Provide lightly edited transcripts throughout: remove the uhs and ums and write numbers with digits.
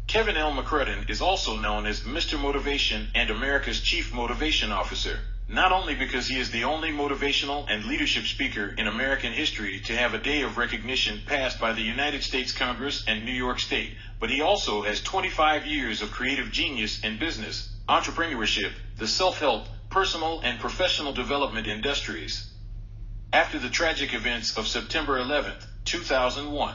Kevin L. McCrudden is also known as Mr. Motivation and America's Chief Motivation Officer, not only because he is the only motivational and leadership speaker in American history to have a day of recognition passed by the United States Congress and New York State, but he also has 25 years of creative genius in business, entrepreneurship, the self-help, personal and professional development industries. After the tragic events of September 11, 2001,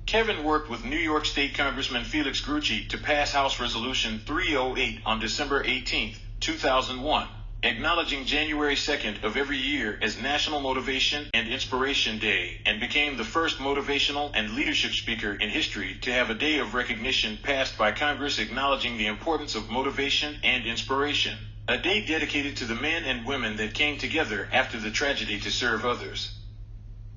Kevin worked with New York State Congressman Felix Grucci to pass House Resolution 308 on December 18, 2001, acknowledging January 2nd of every year as National Motivation and Inspiration Day, and became the first motivational and leadership speaker in history to have a day of recognition passed by Congress acknowledging the importance of motivation and inspiration, a day dedicated to the men and women that came together after the tragedy to serve others.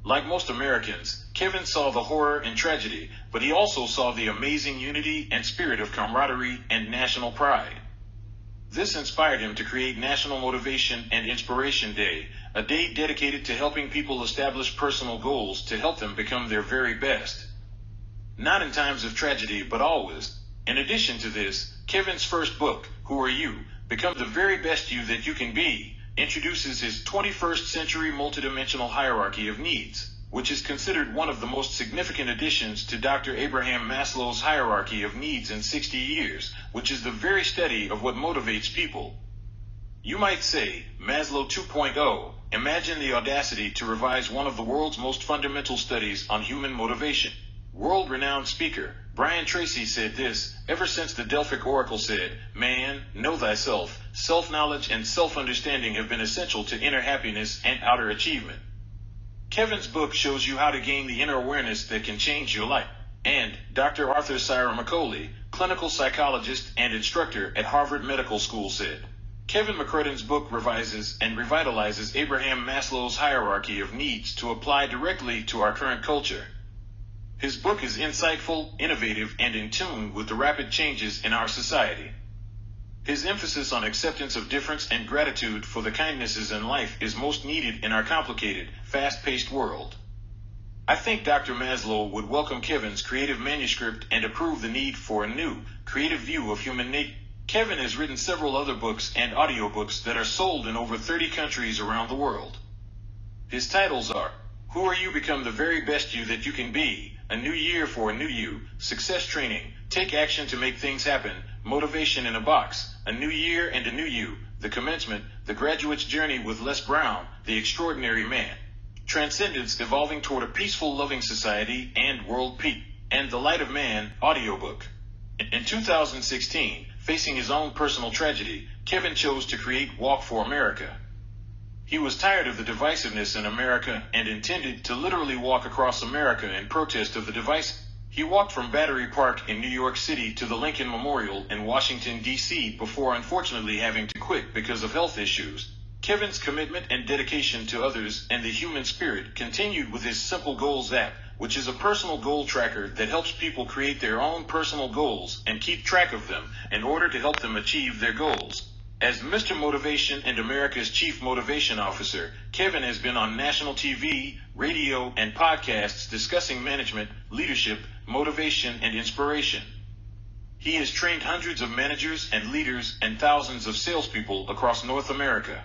Like most Americans, Kevin saw the horror and tragedy, but he also saw the amazing unity and spirit of camaraderie and national pride. This inspired him to create National Motivation and Inspiration Day, a day dedicated to helping people establish personal goals to help them become their very best. Not in times of tragedy, but always. In addition to this, Kevin's first book, Who Are You? Become the Very Best You That You Can Be, introduces his 21st century multidimensional hierarchy of needs, which is considered one of the most significant additions to Dr. Abraham Maslow's hierarchy of needs in 60 years, which is the very study of what motivates people. You might say, Maslow 2.0, imagine the audacity to revise one of the world's most fundamental studies on human motivation. World-renowned speaker Brian Tracy said this: ever since the Delphic Oracle said, "Man, know thyself," self-knowledge and self-understanding have been essential to inner happiness and outer achievement. Kevin's book shows you how to gain the inner awareness that can change your life. And Dr. Arthur Cyra McCauley, clinical psychologist and instructor at Harvard Medical School, said, Kevin McCrudden's book revises and revitalizes Abraham Maslow's hierarchy of needs to apply directly to our current culture. His book is insightful, innovative, and in tune with the rapid changes in our society. His emphasis on acceptance of difference and gratitude for the kindnesses in life is most needed in our complicated, fast-paced world. I think Dr. Maslow would welcome Kevin's creative manuscript and approve the need for a new, creative view of human nature. Kevin has written several other books and audiobooks that are sold in over 30 countries around the world. His titles are Who Are You? Become the Very Best You That You Can Be, A New Year for a New You, Success Training, Take Action to Make Things Happen, Motivation in a Box, A New Year and a New You, The Commencement, The Graduate's Journey with Les Brown, The Extraordinary Man, Transcendence Evolving Toward a Peaceful Loving Society and World Peace, and The Light of Man audiobook. In 2016, facing his own personal tragedy, Kevin chose to create Walk for America. He was tired of the divisiveness in America and intended to literally walk across America in protest of the device. He walked from Battery Park in New York City to the Lincoln Memorial in Washington, D.C. before unfortunately having to quit because of health issues. Kevin's commitment and dedication to others and the human spirit continued with his Simple Goals app, which is a personal goal tracker that helps people create their own personal goals and keep track of them in order to help them achieve their goals. As Mr. Motivation and America's Chief Motivation Officer, Kevin has been on national TV, radio, and podcasts discussing management, leadership, motivation, and inspiration. He has trained hundreds of managers and leaders and thousands of salespeople across North America.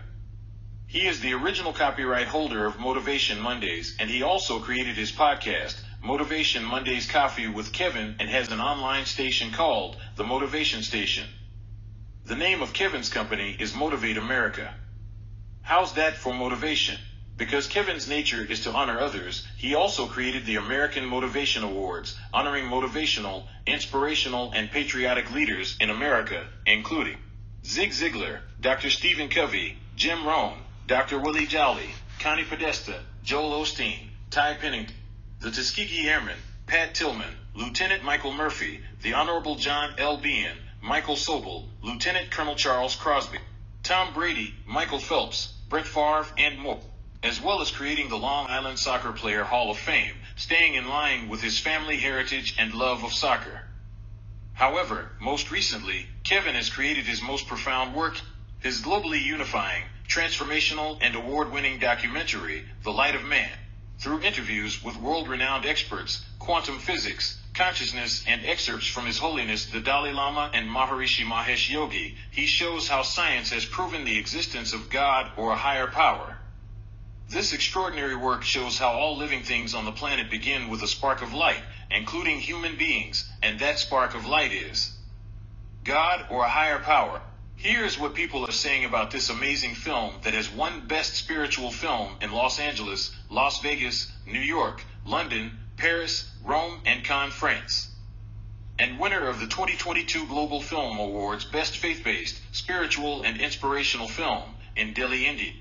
He is the original copyright holder of Motivation Mondays, and he also created his podcast, Motivation Mondays Coffee with Kevin, and has an online station called The Motivation Station. The name of Kevin's company is Motivate America. How's that for motivation? Because Kevin's nature is to honor others, he also created the American Motivation Awards, honoring motivational, inspirational, and patriotic leaders in America, including Zig Ziglar, Dr. Stephen Covey, Jim Rohn, Dr. Willie Jolly, Connie Podesta, Joel Osteen, Ty Pennington, the Tuskegee Airmen, Pat Tillman, Lieutenant Michael Murphy, the Honorable John L. Behan, Michael Sobel, Lieutenant Colonel Charles Crosby, Tom Brady, Michael Phelps, Brett Favre, and more, as well as creating the Long Island Soccer Player Hall of Fame, staying in line with his family heritage and love of soccer. However, most recently, Kevin has created his most profound work, his globally unifying, transformational, and award-winning documentary, The Light of Man. Through interviews with world-renowned experts, quantum physics, consciousness, and excerpts from His Holiness the Dalai Lama and Maharishi Mahesh Yogi, he shows how science has proven the existence of God or a higher power. This extraordinary work shows how all living things on the planet begin with a spark of light, including human beings, and that spark of light is God or a higher power. Here's what people are saying about this amazing film that has won Best Spiritual Film in Los Angeles, Las Vegas, New York, London, Paris, Rome, and Cannes, France. And winner of the 2022 Global Film Awards Best Faith-Based, Spiritual, and Inspirational Film in Delhi, India.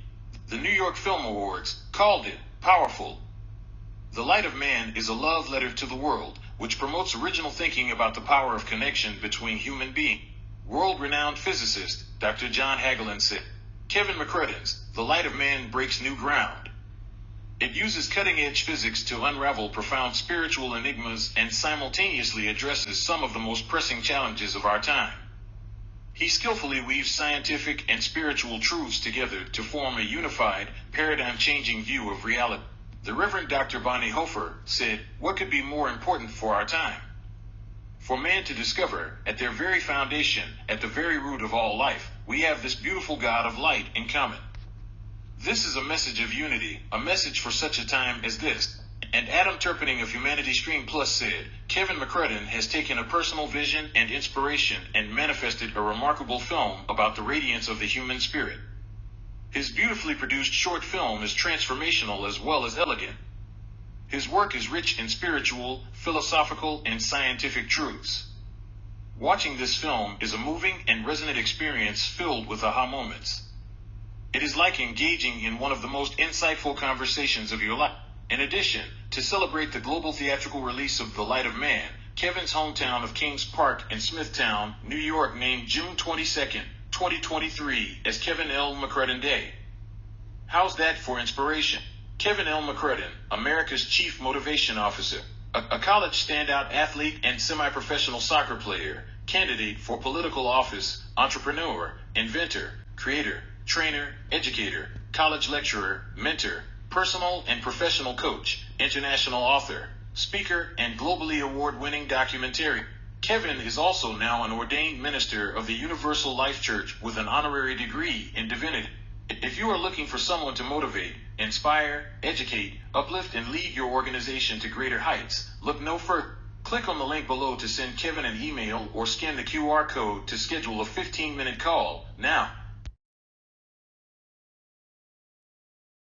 The New York Film Awards called it powerful. The Light of Man is a love letter to the world, which promotes original thinking about the power of connection between human beings. World-renowned physicist Dr. John Hagelin said, Kevin McCrudden's The Light of Man breaks new ground. It uses cutting-edge physics to unravel profound spiritual enigmas and simultaneously addresses some of the most pressing challenges of our time. He skillfully weaves scientific and spiritual truths together to form a unified, paradigm-changing view of reality. The Reverend Dr. Bonnie Hofer said, what could be more important for our time? For man to discover, at their very foundation, at the very root of all life, we have this beautiful God of light in common. This is a message of unity, a message for such a time as this. And Adam Turpening of Humanity Stream Plus said, Kevin McCrudden has taken a personal vision and inspiration and manifested a remarkable film about the radiance of the human spirit. His beautifully produced short film is transformational as well as elegant. His work is rich in spiritual, philosophical, and scientific truths. Watching this film is a moving and resonant experience filled with aha moments. It is like engaging in one of the most insightful conversations of your life. In addition, to celebrate the global theatrical release of The Light of Man, Kevin's hometown of Kings Park in Smithtown, New York named June 22nd, 2023 as Kevin L. McCrudden Day. How's that for inspiration? Kevin L. McCrudden, America's Chief Motivation Officer, a college standout athlete and semi-professional soccer player, candidate for political office, entrepreneur, inventor, creator, trainer, educator, college lecturer, mentor, personal and professional coach, international author, speaker, and globally award-winning documentarian. Kevin is also now an ordained minister of the Universal Life Church with an honorary degree in divinity. If you are looking for someone to motivate, inspire, educate, uplift, and lead your organization to greater heights, look no further. Click on the link below to send Kevin an email or scan the QR code to schedule a 15-minute call now.